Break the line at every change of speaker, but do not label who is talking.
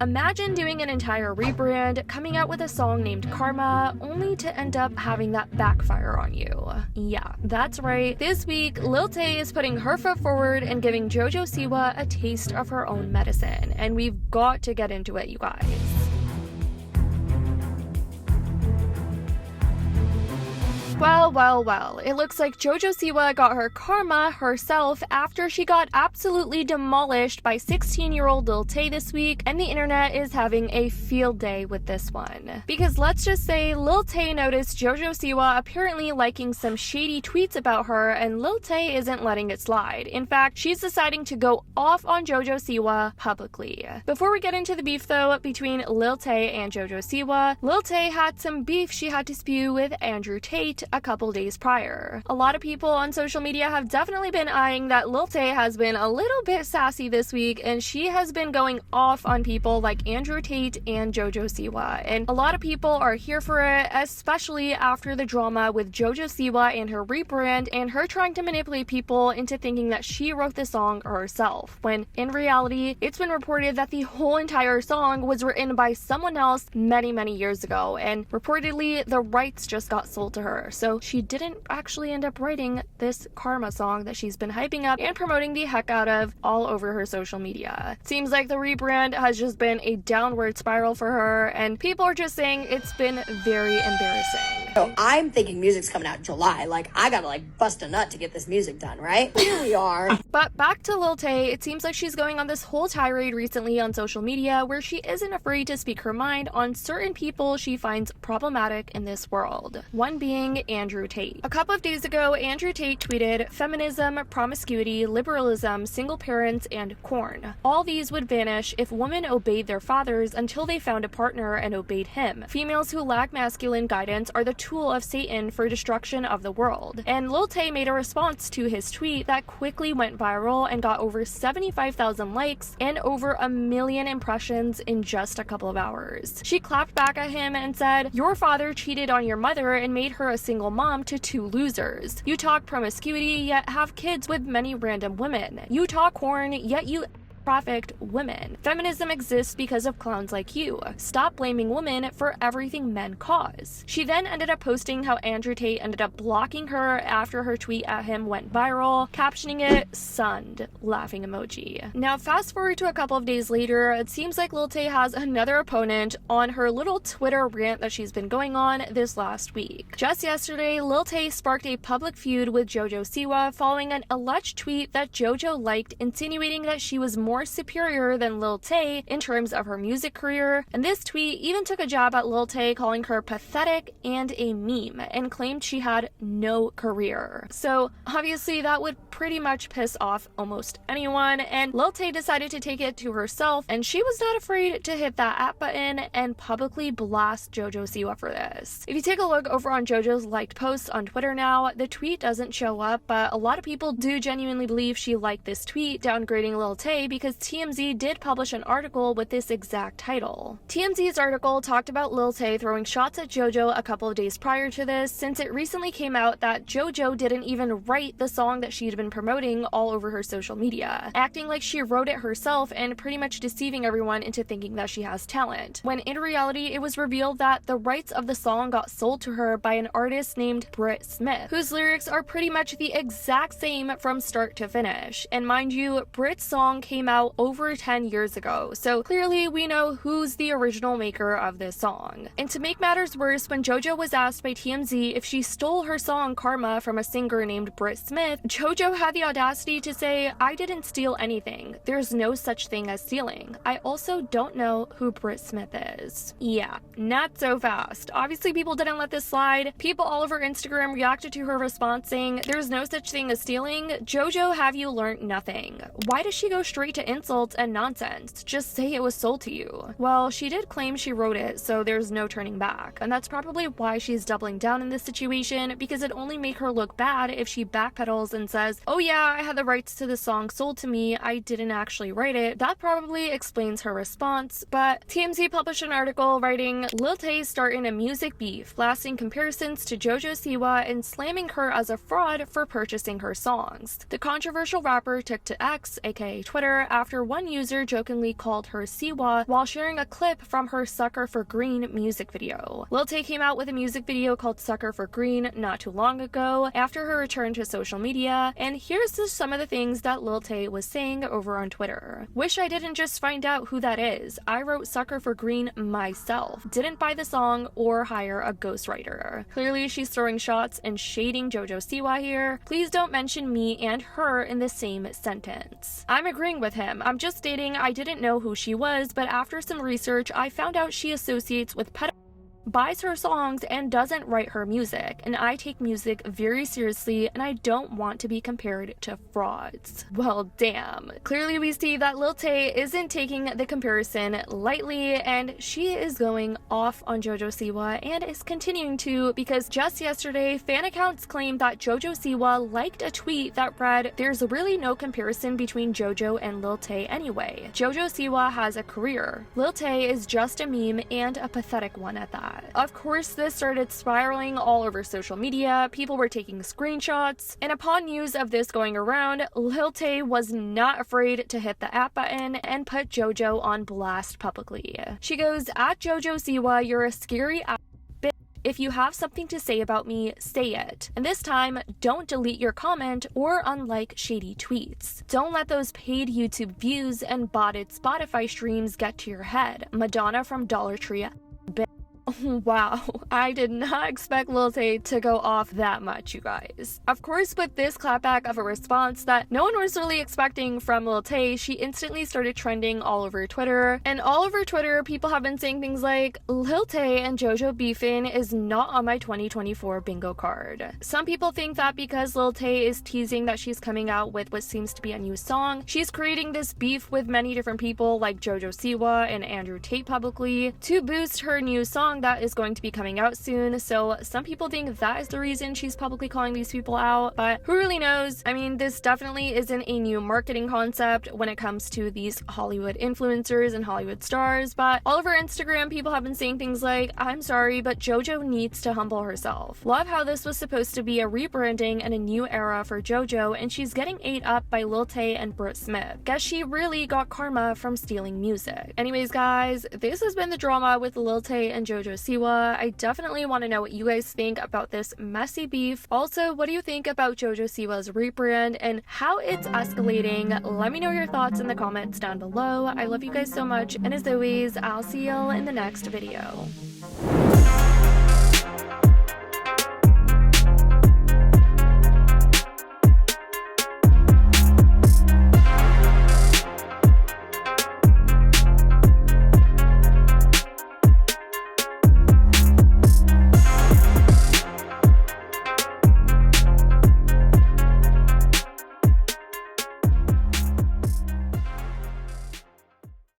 Imagine doing an entire rebrand, coming out with a song named Karma, only to end up having that backfire on you. Yeah, that's right. This week, Lil Tay is putting her foot forward and giving JoJo Siwa a taste of her own medicine, and we've got to get into it, you guys. Well, it looks like JoJo Siwa got her karma herself after she got absolutely demolished by 16-year-old Lil Tay this week, and the internet is having a field day with this one. Because let's just say Lil Tay noticed JoJo Siwa apparently liking some shady tweets about her, and Lil Tay isn't letting it slide. In fact, she's deciding to go off on JoJo Siwa publicly. Before we get into the beef though, between Lil Tay and JoJo Siwa, Lil Tay had some beef she had to spew with Andrew Tate a couple days prior. A lot of people on social media have definitely been eyeing that Lil Tay has been a little bit sassy this week, and she has been going off on people like Andrew Tate and JoJo Siwa, and a lot of people are here for it, especially after the drama with JoJo Siwa and her rebrand and her trying to manipulate people into thinking that she wrote the song herself, when in reality it's been reported that the whole entire song was written by someone else many years ago, and reportedly the rights just got sold to her. So she didn't actually end up writing this Karma song that she's been hyping up and promoting the heck out of all over her social media. Seems like the rebrand has just been a downward spiral for her, and people are just saying it's been very embarrassing.
So I'm thinking music's coming out in July. Like, I gotta bust a nut to get this music done, right? Here we are.
But back to Lil Tay, it seems like she's going on this whole tirade recently on social media where she isn't afraid to speak her mind on certain people she finds problematic in this world. One being Andrew Tate. A couple of days ago, Andrew Tate tweeted, "Feminism, promiscuity, liberalism, single parents, and corn. All these would vanish if women obeyed their fathers until they found a partner and obeyed him. Females who lack masculine guidance are the tool of Satan for destruction of the world." And Lil Tay made a response to his tweet that quickly went viral and got over 75,000 likes and over 1 million impressions in just a couple of hours. She clapped back at him and said, "Your father cheated on your mother and made her a single mom to 2 losers. You talk promiscuity, yet have kids with many random women. You talk corn, yet you trafficked women. Feminism exists because of clowns like you. Stop blaming women for everything men cause." She then ended up posting how Andrew Tate ended up blocking her after her tweet at him went viral, captioning it "sunned" laughing emoji. Now fast forward to a couple of days later, it seems like Lil Tay has another opponent on her little Twitter rant that she's been going on this last week. Just yesterday, Lil Tay sparked a public feud with JoJo Siwa following an alleged tweet that JoJo liked, insinuating that she was more superior than Lil Tay in terms of her music career, and this tweet even took a jab at Lil Tay, calling her pathetic and a meme, and claimed she had no career. So obviously that would pretty much piss off almost anyone, and Lil Tay decided to take it to herself, and she was not afraid to hit that at button and publicly blast JoJo Siwa for this. If you take a look over on JoJo's liked posts on Twitter now, the tweet doesn't show up, but a lot of people do genuinely believe she liked this tweet, downgrading Lil Tay because TMZ did publish an article with this exact title. TMZ's article talked about Lil Tay throwing shots at JoJo a couple of days prior to this, since it recently came out that JoJo didn't even write the song that she'd been promoting all over her social media, acting like she wrote it herself and pretty much deceiving everyone into thinking that she has talent, when in reality it was revealed that the rights of the song got sold to her by an artist named Britt Smith, whose lyrics are pretty much the exact same from start to finish. And mind you, Britt's song came out over 10 years ago, so clearly we know who's the original maker of this song. And to make matters worse, when JoJo was asked by TMZ if she stole her song Karma from a singer named Britt Smith, JoJo had the audacity to say, "I didn't steal anything. There's no such thing as stealing. I also don't know who Britt Smith is." Yeah, not so fast. Obviously people didn't let this slide. People all over Instagram reacted to her response saying, "There's no such thing as stealing. JoJo, have you learned nothing? Why does she go straight to insults and nonsense? Just say it was sold to you." Well, she did claim she wrote it, so there's no turning back. And that's probably why she's doubling down in this situation, because it only make her look bad if she backpedals and says, "Oh yeah, I had the rights to the song sold to me. I didn't actually write it." That probably explains her response, but TMZ published an article writing, "Lil Tay starting a music beef, blasting comparisons to JoJo Siwa and slamming her as a fraud for purchasing her songs." The controversial rapper took to X, aka Twitter, after one user jokingly called her Siwa while sharing a clip from her Sucker for Green music video. Lil Tay came out with a music video called Sucker for Green not too long ago after her return to social media, and here's just some of the things that Lil Tay was saying over on Twitter. Wish I didn't just find out who that is. I wrote Sucker for Green myself. Didn't buy the song or hire a ghostwriter. Clearly she's throwing shots and shading JoJo Siwa here. Please don't mention me and her in the same sentence. I'm agreeing with him. I'm just stating I didn't know who she was, but after some research I found out she associates with pedophiles, buys her songs, and doesn't write her music, and I take music very seriously and I don't want to be compared to frauds. Well, damn. Clearly we see that Lil Tay isn't taking the comparison lightly, and she is going off on JoJo Siwa and is continuing to, because just yesterday fan accounts claimed that JoJo Siwa liked a tweet that read, "There's really no comparison between JoJo and Lil Tay anyway. JoJo Siwa has a career. Lil Tay is just a meme, and a pathetic one at that." Of course, this started spiraling all over social media. People were taking screenshots, and upon news of this going around, Lil Tay was not afraid to hit the at button and put JoJo on blast publicly. She goes, "At JoJo Siwa, you're a scary ass bitch. If you have something to say about me, say it. And this time, don't delete your comment or unlike shady tweets. Don't let those paid YouTube views and botted Spotify streams get to your head. Madonna from Dollar Tree." Wow, I did not expect Lil Tay to go off that much, you guys. Of course, with this clapback of a response that no one was really expecting from Lil Tay, she instantly started trending all over Twitter. And all over Twitter, people have been saying things like, "Lil Tay and JoJo beefing is not on my 2024 bingo card." Some people think that because Lil Tay is teasing that she's coming out with what seems to be a new song, she's creating this beef with many different people like JoJo Siwa and Andrew Tate publicly to boost her new song that is going to be coming out soon. So some people think that is the reason she's publicly calling these people out, but who really knows? I mean, this definitely isn't a new marketing concept when it comes to these Hollywood influencers and Hollywood stars, but all over Instagram people have been saying things like, "I'm sorry, but JoJo needs to humble herself." Love how this was supposed to be a rebranding and a new era for JoJo, and she's getting ate up by Lil Tay and Britt Smith. Guess she really got karma from stealing music. Anyways guys, this has been the drama with Lil Tay and JoJo Siwa. I definitely want to know what you guys think about this messy beef. Also, what do you think about JoJo Siwa's rebrand and how it's escalating? Let me know your thoughts in the comments down below. I love you guys so much, and as always, I'll see y'all in the next video.